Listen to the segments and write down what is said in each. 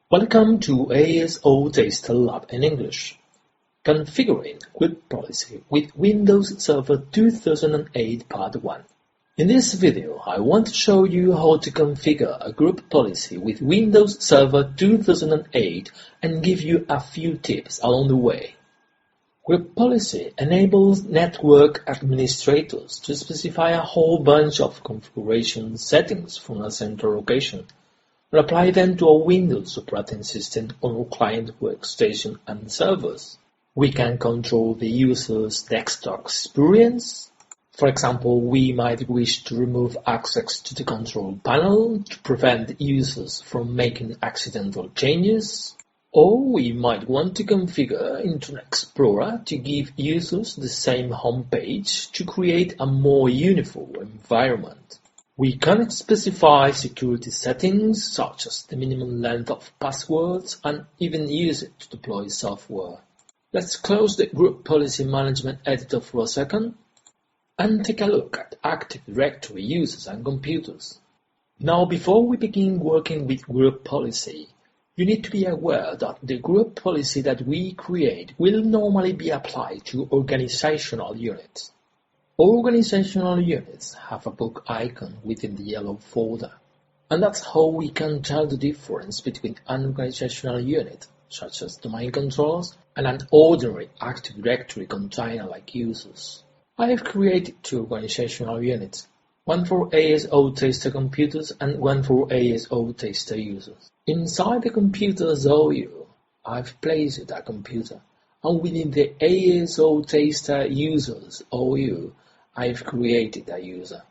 Welcome to ASO Taster Lab in English. Configuring Group Policy with Windows Server 2008 Part 1. In this video, I want to show you how to configure a group policy with Windows Server 2008 and give you a few tips along the way. Group policy enables network administrators to specify a whole bunch of configuration settings from a central location and apply them to a Windows operating system on our client workstation and servers. We can control the user's desktop experience. For example, we might wish to remove access to the control panel to prevent users from making accidental changes. Or we might want to configure Internet Explorer to give users the same home page to create a more uniform environment. We can specify security settings such as the minimum length of passwords and even use it to deploy software. Let's close the Group Policy Management editor for a second and take a look at Active Directory users and computers. Now, before we begin working with Group Policy, you need to be aware that the group policy that we create will normally be applied to organizational units. Organizational units have a book icon within the yellow folder, and that's how we can tell the difference between an organizational unit, such as domain controllers, and an ordinary Active Directory container like users. I have created two organizational units, one for ASO Taster computers and one for ASO Taster users. Inside the computer's OU, I've placed a computer, and within the ASO Taster users OU, I've created a user.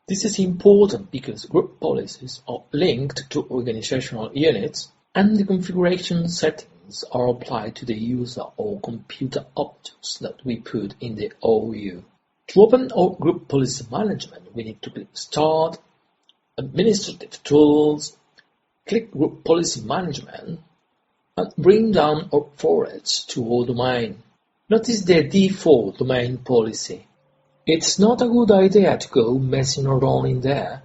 This is important because group policies are linked to organizational units, and the configuration settings are applied to the user or computer objects that we put in the OU. To open our Group Policy Management, we need to click Start, Administrative Tools, click Group Policy Management, and bring down our forage to our domain. Notice the default domain policy. It's not a good idea to go messing around in there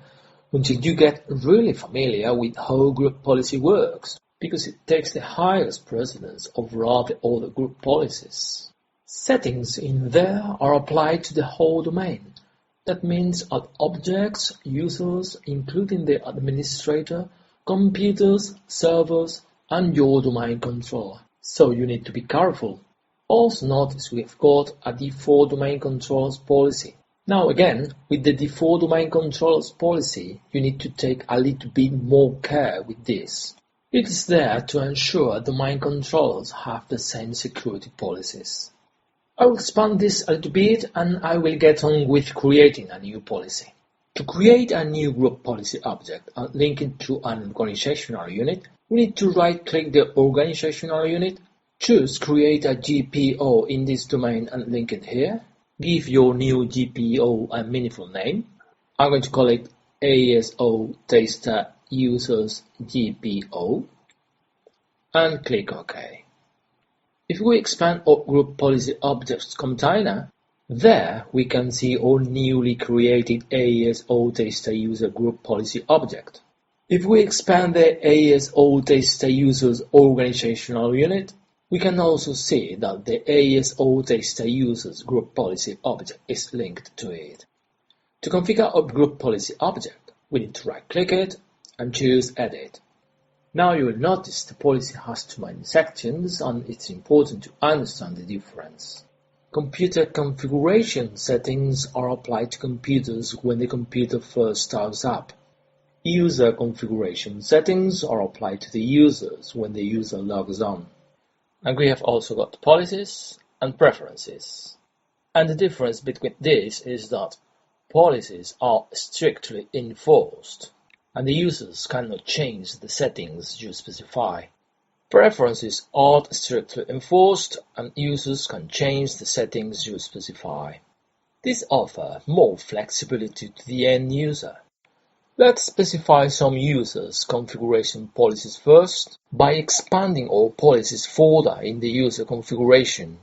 until you get really familiar with how group policy works, because it takes the highest precedence over all the other group policies. Settings in there are applied to the whole domain. That means at objects, users, including the administrator, computers, servers, and your domain controller. So you need to be careful. Also notice we've got a default domain controllers policy. Now again, with the default domain controllers policy, you need to take a little bit more care with this. It is there to ensure domain controllers have the same security policies. I will expand this a little bit and I will get on with creating a new policy. To create a new group policy object and link it to an organizational unit, we need to right-click the organizational unit, choose Create a GPO in this domain and link it here. Give your new GPO a meaningful name. I'm going to call it ASO Taster Users GPO and click OK. If we expand our Group Policy Objects container, there we can see our newly created ASO Taster User Group Policy object. If we expand the ASO Taster Users Organizational Unit, we can also see that the ASO Taster Users Group Policy object is linked to it. To configure our Group Policy object, we need to right-click it and choose Edit. Now you will notice the policy has two main sections, and it's important to understand the difference. Computer configuration settings are applied to computers when the computer first starts up. User configuration settings are applied to the users when the user logs on. And we have also got policies and preferences. And the difference between this is that policies are strictly enforced, and the users cannot change the settings you specify. Preferences aren't strictly enforced, and users can change the settings you specify. This offers more flexibility to the end user. Let's specify some users' configuration policies first by expanding our policies folder in the user configuration.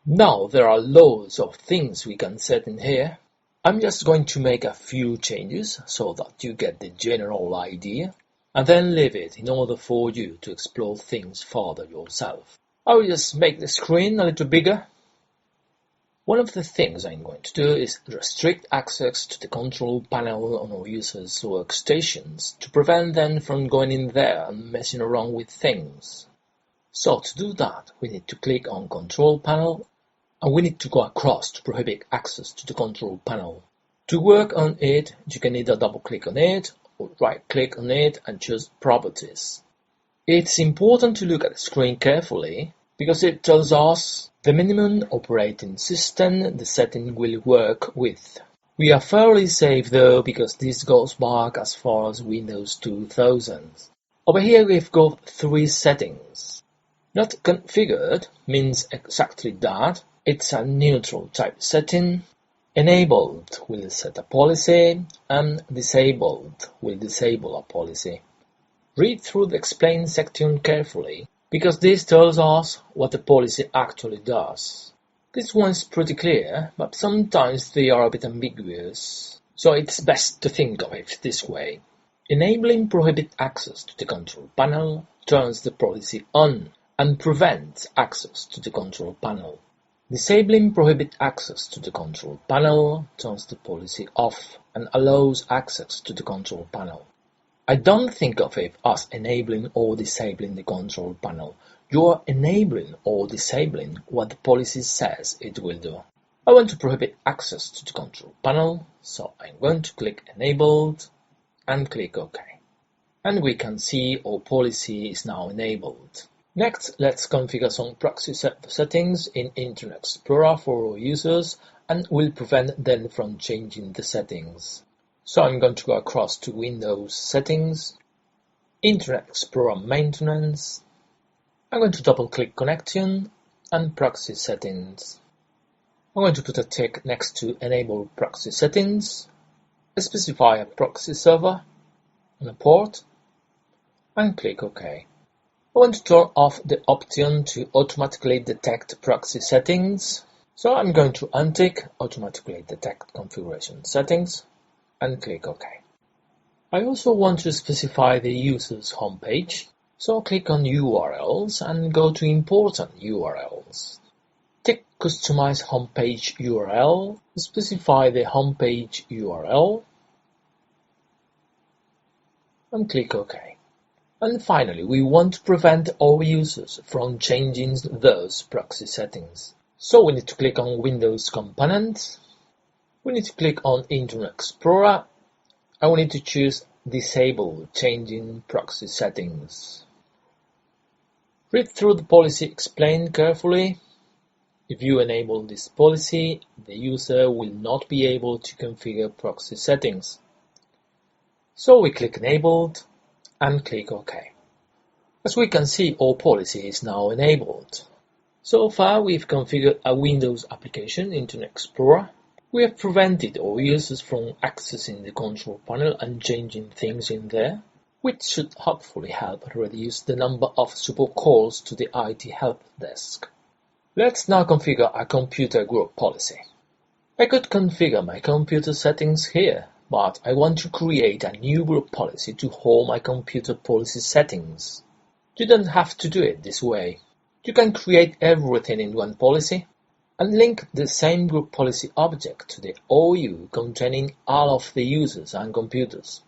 Now there are loads of things we can set in here. I'm just going to make a few changes so that you get the general idea. and then leave it in order for you to explore things further yourself. I will just make the screen a little bigger. One of the things I'm going to do is restrict access to the control panel on our users' workstations to prevent them from going in there and messing around with things. So to do that, we need to click on Control Panel, and we need to go across to prohibit access to the control panel. To work on it, you can either double-click on it or right-click on it and choose Properties. It's important to look at the screen carefully because it tells us the minimum operating system the setting will work with. We are fairly safe though because this goes back as far as Windows 2000. Over here we've got 3 settings. Not configured means exactly that. It's a neutral type setting. Enabled will set a policy, and disabled will disable a policy. Read through the Explain section carefully, because this tells us what the policy actually does. This one's pretty clear, but sometimes they are a bit ambiguous, so it's best to think of it this way. Enabling prohibit access to the control panel turns the policy on and prevents access to the control panel. Disabling prohibit access to the control panel turns the policy off and allows access to the control panel. I don't think of it as enabling or disabling the control panel. You are enabling or disabling what the policy says it will do. I want to prohibit access to the control panel, so I'm going to click Enabled and click OK. And we can see our policy is now enabled. Next, let's configure some proxy settings in Internet Explorer for our users and will prevent them from changing the settings. So I'm going to go across to Windows Settings, Internet Explorer Maintenance. I'm going to double-click Connection and Proxy Settings. I'm going to put a tick next to Enable Proxy Settings, specify a proxy server and a port, and click OK. I want to turn off the option to automatically detect proxy settings, so I'm going to untick Automatically Detect Configuration Settings and click OK. I also want to specify the user's homepage, so click on URLs and go to Important URLs. Tick Customize Homepage URL, specify the homepage URL, and click OK. And finally, we want to prevent our users from changing those proxy settings. So we need to click on Windows Components, we need to click on Internet Explorer, and we need to choose Disable Changing Proxy Settings. Read through the policy explained carefully. If you enable this policy, the user will not be able to configure proxy settings. So we click Enabled and click OK. As we can see, our policy is now enabled. So far, we've configured a Windows application in Internet Explorer. We have prevented our users from accessing the control panel and changing things in there, which should hopefully help reduce the number of support calls to the IT help desk. Let's now configure a computer group policy. I could configure my computer settings here, but I want to create a new group policy to hold my computer policy settings. You don't have to do it this way. You can create everything in one policy and link the same group policy object to the OU containing all of the users and computers.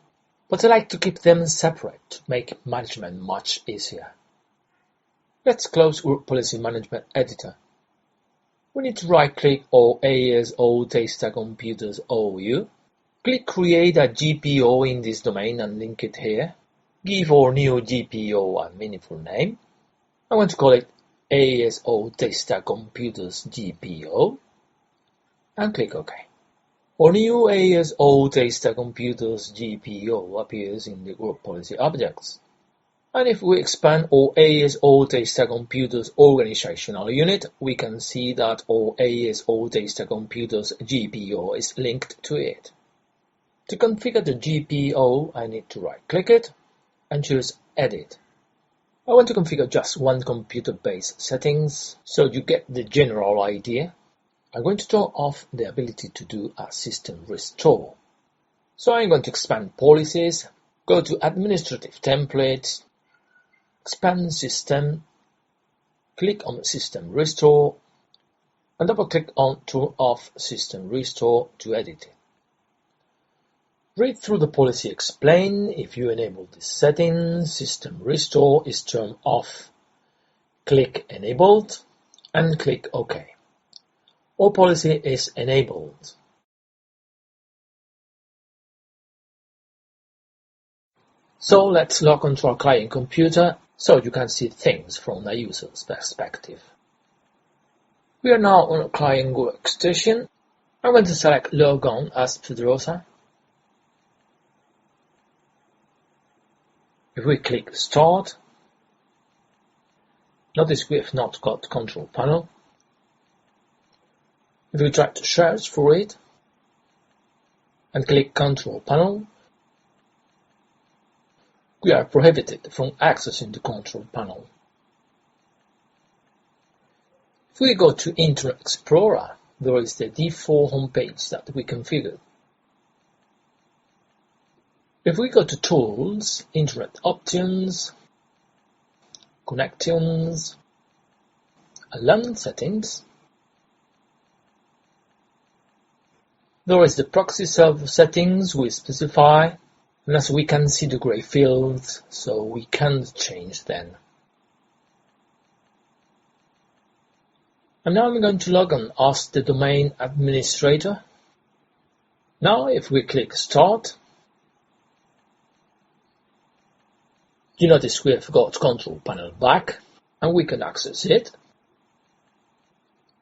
But I like to keep them separate to make management much easier. Let's close Group Policy Management Editor. We need to right-click our ASO Data Computers OU. Click Create a GPO in this domain and link it here. Give our new GPO a meaningful name. I'm going to call it ASO Data Computers GPO and click OK. Our new ASO Data Computers GPO appears in the Group Policy Objects. And if we expand our ASO Data Computers organizational unit, we can see that our ASO Data Computers GPO is linked to it. To configure the GPO, I need to right-click it and choose Edit. I want to configure just one computer-based settings, so you get the general idea. I'm going to turn off the ability to do a system restore. So I'm going to expand policies, Go to Administrative Templates, Expand System, click on System Restore, and double-click on Turn off System Restore to edit it. Read through the policy explain. If you enable this setting, System Restore is turned off. Click Enabled and click OK. All policy is enabled. So let's log on to our client computer so you can see things from the user's perspective. We are now on a client workstation. I'm going to select Log On as Pedrosa. If we click Start, notice we have not got Control Panel. If we try to search for it and click Control Panel, we are prohibited from accessing the Control Panel. If we go to Internet Explorer, there is the default homepage that we configured. If we go to Tools, Internet Options, Connections, and LAN Settings, there is the proxy server settings we specify, and as we can see the gray fields, so we can't change them. And now I'm going to log on as the domain administrator. Now if we click Start, you notice we have got Control Panel back and we can access it.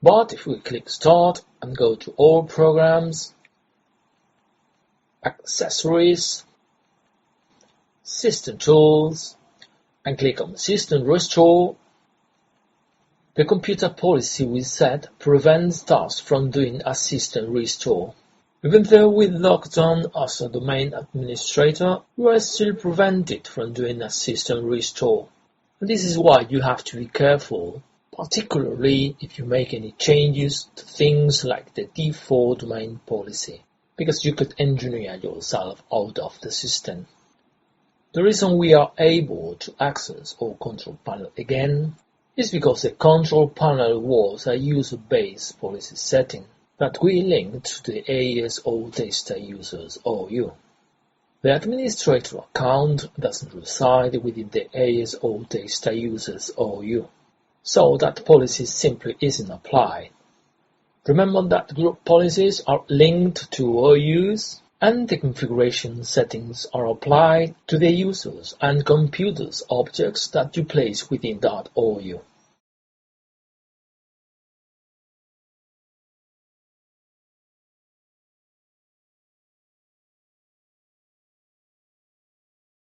But if we click Start and go to All Programs, Accessories, System Tools, and click on System Restore, the computer policy we set prevents us from doing a system restore. Even though we logged on as a domain administrator, we are still prevented from doing a system restore. And this is why you have to be careful, particularly if you make any changes to things like the default domain policy, because you could engineer yourself out of the system. The reason we are able to access our control panel again is because the control panel was a user-based policy setting that we linked to the AES-O Data Users OU. The administrator account doesn't reside within the AES-O Data Users OU, so that policy simply isn't applied. Remember that group policies are linked to OUs, and the configuration settings are applied to the users and computers objects that you place within that OU.